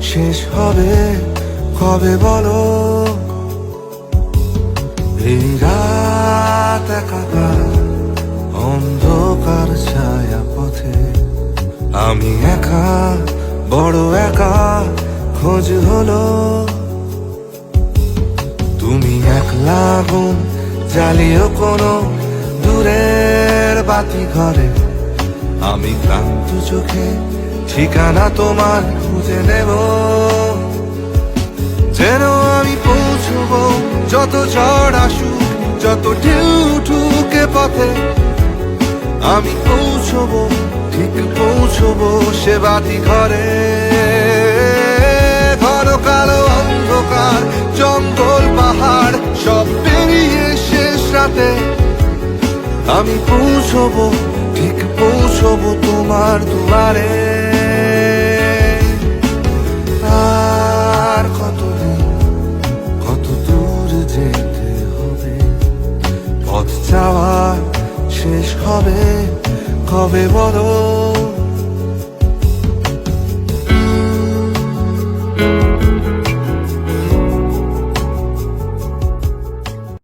শেষ হবে কবে বলো? এই রাত একাকার অন্ধকার ছায়া পথে আমি একা, বড় একা, খোঁজ হলো। তুমি একলা গুণ জ্বালিও কোনো দূরের বাতি ঘরে, আমি ক্লান্ত চোখে ঠিকানা তোমার খুঁজে নেব। যেন আমি পৌঁছবো যত ঝড় আসুক, যত ঢেউ উঠুকে পথে, আমি পৌঁছবো, ঠিক পৌঁছবো সে বাতি ঘরে। ঘন কালো অন্ধকার, জঙ্গল পাহাড় সব পেরিয়ে শেষ রাতে আমি পৌঁছবো, ঠিক পৌঁছবো তোমার দুয়ারে। আর কতদিন, কত দূর যেতে হবে, পথ যাওয়ার শেষ হবে কবে বলো?